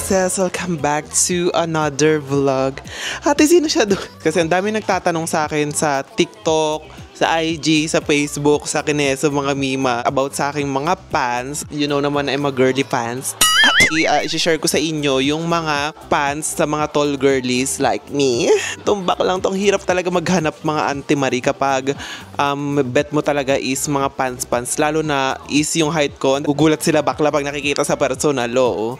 Bosses! Welcome back to another vlog. Ate, sino siya doon? Kasi ang dami nagtatanong sa akin sa TikTok, sa IG, sa Facebook, sa Kineso, mga mima about sa aking mga pants. You know naman I'm a girly pants. I-share ko sa inyo yung mga pants sa mga tall girlies like me. Tumbak lang tong hirap talaga maghanap mga Auntie Marie kapag bet mo talaga is mga pants. Lalo na is yung height ko. Gugulat sila bakla pag nakikita sa personal.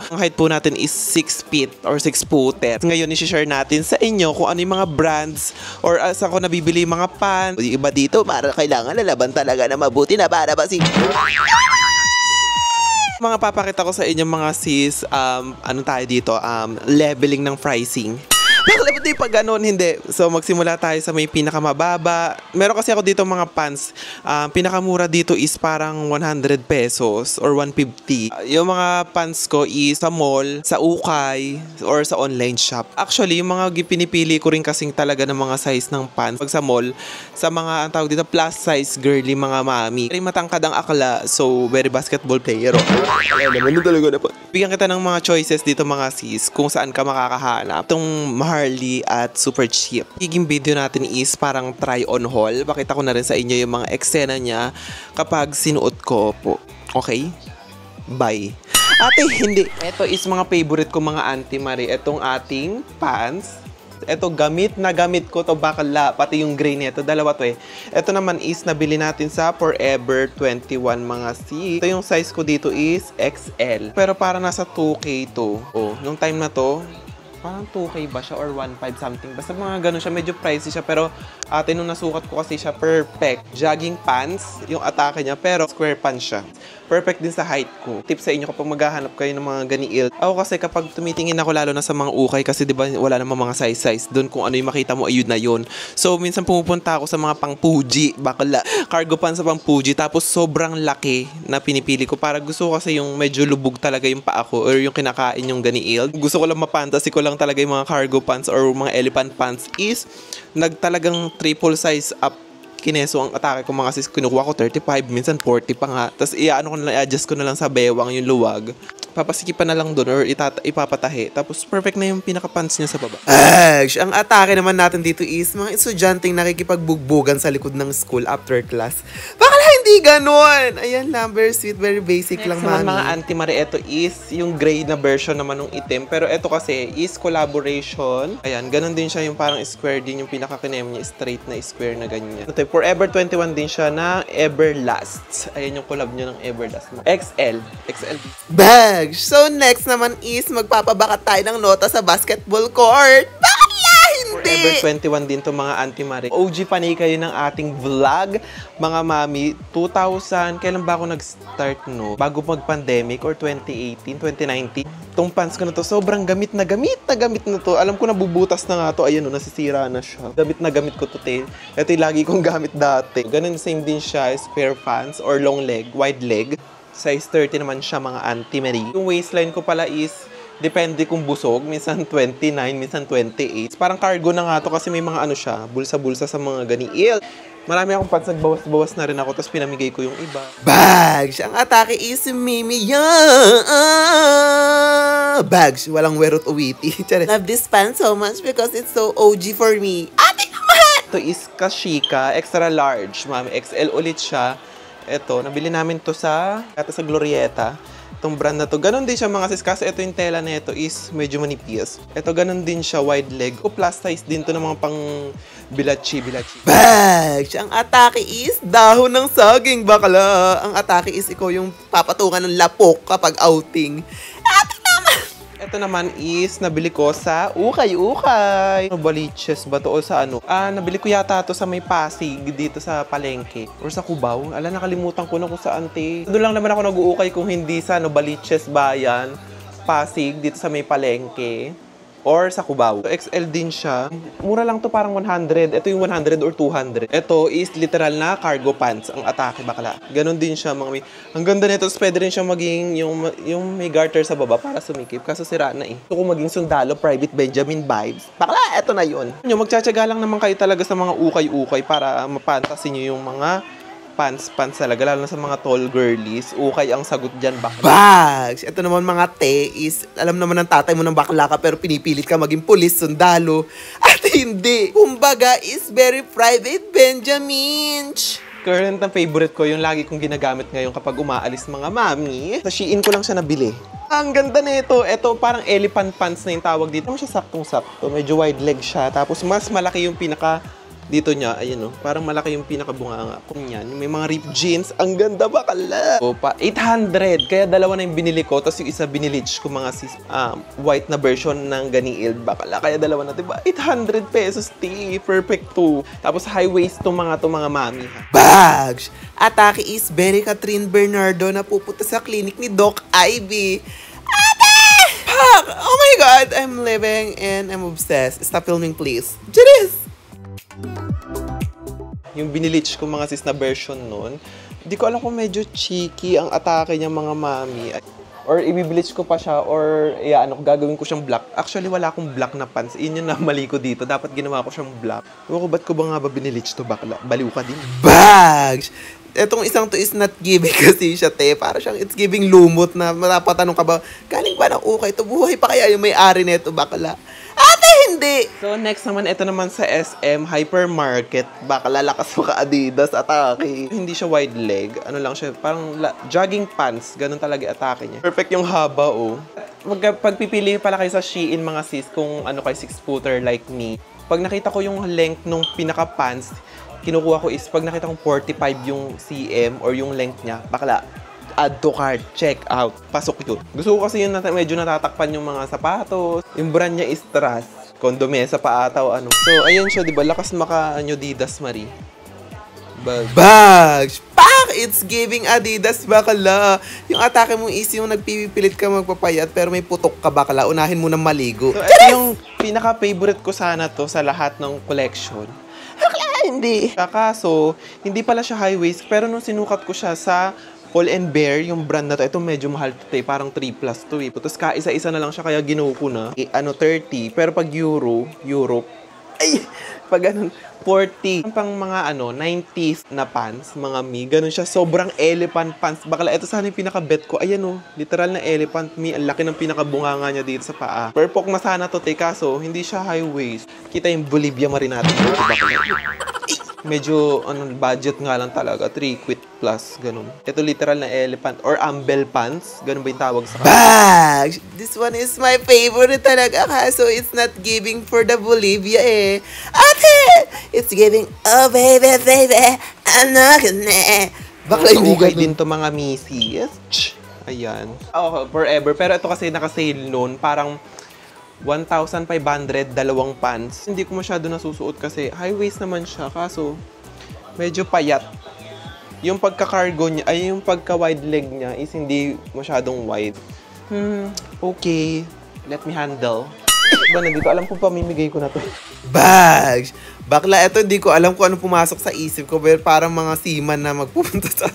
Ang height po natin is 6 feet or 6 footed. Ngayon i-share natin sa inyo kung ano yung mga brands or saan ko nabibili mga pants. Yung iba dito para kailangan lalaban talaga na mabuti na para ba si... Mga papakita ko sa inyo mga sis, ano tayo dito, leveling ng pricing. Bakit di pa ganun? Hindi. So magsimula tayo sa may pinakamababa. Meron kasi ako dito mga pants. Pinakamura dito is parang 100 pesos or 150. Yung mga pants ko is sa mall, sa ukay, or sa online shop. Actually, yung mga pinipili ko rin kasing talaga ng mga size ng pants. Pag sa mall, sa mga, ang tawag dito, plus size girly mga mami. Very matangkad ang akla, so very basketball player. Bigyan kita ng mga choices dito mga sis kung saan ka makakahanap. Itong Harley at super cheap. Higing video natin is parang try on haul. Pakita ko na rin sa inyo yung mga eksena niya kapag sinuot ko po. Okay? Bye. Ate, hindi. Ito is mga favorite ko mga Auntie Marie. Itong ating pants. Ito gamit na gamit ko to bakla. Pati yung gray nito. Dalawa to eh. Ito naman is nabili natin sa Forever 21 mga sis. Ito yung size ko dito is XL. Pero para nasa 2K to. Oh, yung time na to, parang 2K ba siya or 1.5 something. Basta mga ganun siya. Medyo pricey siya. Pero ate, nung nasukat ko kasi siya, perfect. Jogging pants, yung atake niya. Pero square pants siya. Perfect din sa height ko. Tip sa inyo kapag maghahanap kayo ng mga ganiil. Ako kasi kapag tumitingin ako lalo na sa mga ukay, kasi diba wala namang mga size. Doon kung ano yung makita mo, ayun na yun. So, minsan pumupunta ako sa mga pang Fuji, bakla, cargo pants sa pang Fuji. Tapos sobrang laki na pinipili ko. Para gusto ko kasi yung medyo lubog talaga yung paa ko or yung kinakain yung ganiil. Gusto ko lang mapantasy ko lang talaga yung mga cargo pants or mga elephant pants is nagtalagang triple size up. Kineso ang atake ko mga sis, kinukuha ko 35, minsan 40 pa nga. Tapos i-adjust ko na lang sa bewang yung luwag. Papasikipan na lang doon or ipapatahi. Tapos perfect na yung pinaka-pants niya sa baba. Ang atake naman natin dito is mga estudyanteng nakikipagbugbugan sa likod ng school after class. Bakala hindi ganon! Ayan lang, very sweet, very basic next lang mami. Mga Auntie Marie, ito is yung gray na version naman ng itim. Pero ito kasi is collaboration. Ayan, ganon din siya yung parang square din yung pinaka-kinem niya. Straight na square na ganyan. Ito, Forever 21 din siya na Everlast. Ayan yung collab nyo ng Everlast. XL. Bags! So next naman is magpapabakat tayo ng nota sa basketball court. Bakit hindi? Forever 21 din to mga Auntie Marie. OG panay kayo ng ating vlog. Mga mami, 2000, kailan ba ako nag-start no? Bago mag-pandemic or 2018, 2019. Itong pants ko na to, sobrang gamit na to. Alam ko nabubutas na nga to. Ayan o, nasisira na siya. Gamit ko to, te. Ito yung lagi kong gamit dati. Ganun, same din siya, square pants or long leg, wide leg. Size 30 naman siya mga Auntie Marie. Yung waistline ko pala is, depende kung busog. Minsan 29, minsan 28. Parang cargo na nga to kasi may mga ano siya, bulsa-bulsa sa mga ganiil. Marami akong pants, nagbawas-bawas na rin ako, tapos pinamigay ko yung iba. Bags! Ang atake is Mimi Bags! Walang werot uwiti. Love this pants so much because it's so OG for me. Ate naman! Ito is Kashika, extra large. Mami, XL ulit siya. Ito, nabili namin to sa Glorieta. Itong brand na to. Ganon din siya mga sis. Kasi ito yung tela na ito is medyo manipis. Ito ganon din siya, wide leg. O plus size din to ng mga pang bilachi. Bags! Ang atake is dahon ng saging, bakla. Ang atake is ikaw yung papatukan ng lapok kapag outing. Ito naman is nabili ko sa ukay. Baliches ba to o sa ano? Nabili ko yata to sa may Pasig dito sa Palengke or sa Cubao. Nakalimutan ko na kung saan te. Doon lang naman ako nag-uukay kung hindi sa Baliches Bayan, Pasig dito sa may Palengke or sa Cubao. XL din siya. Mura lang to, parang 100. Ito yung 100 or 200. Ito is literal na cargo pants. Ang atake, bakla. Ganon din siya, mga may... Ang ganda nito, pwede rin siya maging yung may garter sa baba para sumikip. Kaso sira na eh. Gusto ko maging sundalo, Private Benjamin vibes. Bakla, eto na yun. Magtsatsaga lang naman kayo talaga sa mga ukay-ukay para mapantasin nyo yung mga pants talaga, lalo na sa mga tall girlies. Ukay ang sagot dyan, bakla. Bags! Ito naman mga te is, alam naman ng tatay mo ng bakla ka pero pinipilit ka maging pulis, sundalo. At hindi. Kumbaga is very private Benjamin. Current na favorite ko, yung lagi kong ginagamit ngayon kapag umaalis mga mami. Sa Shein ko lang siya nabili. Ang ganda nito. Ito parang elephant pants na yung tawag dito. Ano siya saktong-sakto. Medyo wide leg siya. Tapos mas malaki yung pinaka dito niya. Ayun o. Parang malaki yung pinakabunganga ko niyan. May mga ripped jeans. Ang ganda bakala. O pa 800. Kaya dalawa na yung binili ko. Tapos yung isa binilitch ko mga white na version ng Ganild bakala. Kaya dalawa na. Diba? 800 pesos. Perfect to. Tapos high waist to mga mami. Bags! Atake is Berry Catherine Bernardo na pupunta sa clinic ni Doc Ivy. Ate! Pak! Oh my God! I'm living and I'm obsessed. Stop filming, please. Jeez! Yung binilitch ko mga sis na version nun, hindi ko alam kung medyo cheeky ang atake niya mga mami. Or ibibilitch ko pa siya or gagawin ko siyang black. Actually, wala akong black na pants. Yun yung namali ko dito. Dapat ginawa ko siyang black. Ba't ko ba nga binilitch to bakla? Baliw ka din. Bags! Etong isang to is not giving kasi siya, te. Para siyang it's giving lumot na matapatanong ka ba, galing ba ng ukay? Ito buhay pa kaya yung may-ari nito bakla? Ate, hindi! So, next naman, ito naman sa SM Hypermarket. Baka lalakas mo ka Adidas, atake. Hindi siya wide leg. Ano lang siya, parang jogging pants. Ganun talaga atake niya. Perfect yung haba, oh. Pagpipili pala kayo sa Shein, mga sis, kung ano kayo 6-footer like me. Pag nakita ko yung length nung pinaka-pants, kinukuha ko is pag nakita kong 45 yung cm or yung length niya, bakla, add to cart, check out, pasok yun. Gusto ko kasi yun medyo natatakpan yung mga sapatos. Yung brand niya is Trust. Kondomesa pa ataw ano. So, ayun siya, diba? Lakas maka-anyo Adidas, Marie. Bags! Pak! It's giving Adidas bakala. Yung atake mo is yung nagpipilit ka magpapayat pero may putok ka bakala. Unahin mo ng maligo. So, ito yung pinaka-favorite ko sana to sa lahat ng collection. Hindi. Kaso, hindi pala siya high waist, pero nung sinukat ko siya sa Pull and Bear, yung brand na to, ito medyo mahal to, parang 3+ to eh. Tapos kaisa-isa na lang siya, kaya ginuho ko na. 30. Pero pag Europe, ay, pag ganun, 40. Pang mga 90s na pants, mga mi, ganun siya. Sobrang elephant pants. Bakala, ito sana yung pinaka-bet ko. Ayan o, literal na elephant mi. Ang laki ng pinakabunganga niya dito sa paa. Purpok na sana to, kaso, hindi siya high waist. Kita yung Bolivia Marinate. Medyo, budget nga lang talaga. 3 quid plus, ganun. Ito literal na elephant or Ambel pants. Ganun ba yung tawag sa Bags! This one is my favorite talaga. Kaso it's not giving for the Bolivia eh. Ate! It's giving, oh baby, I'm not gonna. Bakla hindi okay din to mga misis. Ayan. Oh, forever. Pero ito kasi naka-sale noon. Parang 1,500, dalawang pants. Hindi ko masyado nasusuot kasi high waist naman siya. Kaso, medyo payat. Yung pagka-cargo niya, ay yung pagka-wide leg niya is hindi masyadong wide. Okay. Let me handle. Ba, nandito, alam ko pamimigay ko na to. Bags! Bakla, eto hindi ko alam kung ano pumasok sa isip ko. Pero parang mga seaman na magpupunta sa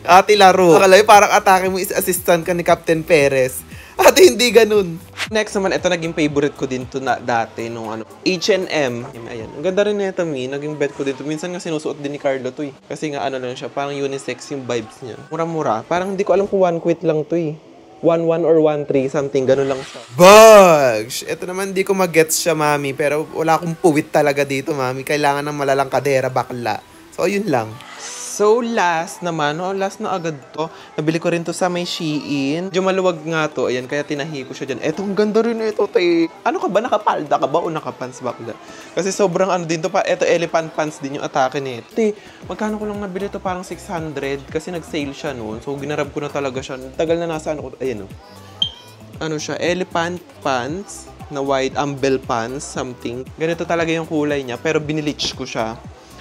ate laro. Bakla, parang atake mo is assistant ka ni Captain Perez. Ate, hindi ganun. Next naman, ito naging favorite ko din to na dati nung H&M. Ayan. Ang ganda rin nito, mi. Naging bet ko dito. Minsan nga sinusuot din ni Carlo to eh. Kasi nga lang siya, parang unisex yung vibes niya. Mura-mura. Parang hindi ko alam kung 1 quid lang to eh. 1.1 or 1.3, something. Ganun lang siya. Bags! Ito naman di ko mag-gets siya, mami. Pero wala akong puwit talaga dito, mami. Kailangan ng malalang kadera, bakla. So, yun lang. So, last naman, last na agad to. Nabili ko rin to sa may Shein. Medyo maluwag nga to. Ayan, kaya tinahi ko siya dyan. Eto, ang ganda rin ito, te. Ano ka ba? Nakapalda ka ba o nakapants bakla? Kasi sobrang din to pa. Eto, elephant pants din yung atake nito. Te, magkano ko lang nabili to? Parang 600 kasi nag-sale siya noon. So, ginarab ko na talaga siya. Tagal na nasa ayan o. Ano siya? Elephant pants na wide Ambel pants, something. Ganito talaga yung kulay niya, pero binilitch ko siya.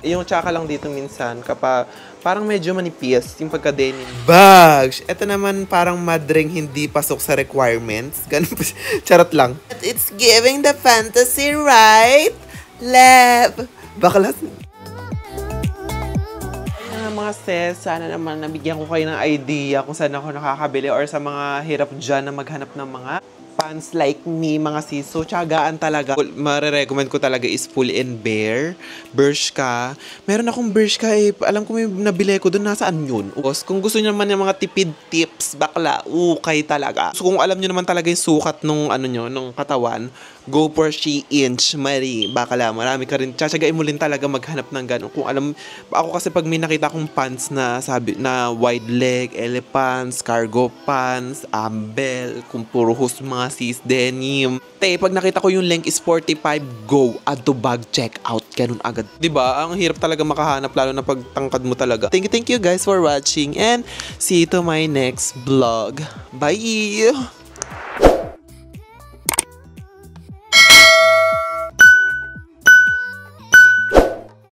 Yung tsaka lang dito minsan, kapag parang medyo manipis yung pagka-denim. Bags! Ito naman parang madring hindi pasok sa requirements. Ganun pa. Charot lang. It's giving the fantasy, right? Lab! Bakla. Mga sis, sana naman nabigyan ko kayo ng idea kung saan ako nakakabili or sa mga hirap dyan na maghanap ng mga pants like me, mga sis. So, tiyagaan talaga. Mare-recommend ko talaga is Pull and Bear. Bershka. Meron akong Bershka eh. Alam ko may nabili ko doon. Nasaan yun? Kung gusto nyo naman yung mga tipid tips, bakla, ukay talaga. So, kung alam nyo naman talaga yung sukat nung nung katawan, go for She-Inch, Marie, bakla. Marami ka rin. Tsatsagain mo rin talaga maghanap ng gano'n. Kung alam, ako kasi pag may nakita akong pants na wide leg, elephants, cargo pants, ambel, kung puro hus mga sis, denim. Pag nakita ko yung length is 45, go, add to bag, check out. Ganun agad. Diba? Ang hirap talaga makahanap, lalo na pagtangkad mo talaga. Thank you guys for watching and see you to my next vlog. Bye!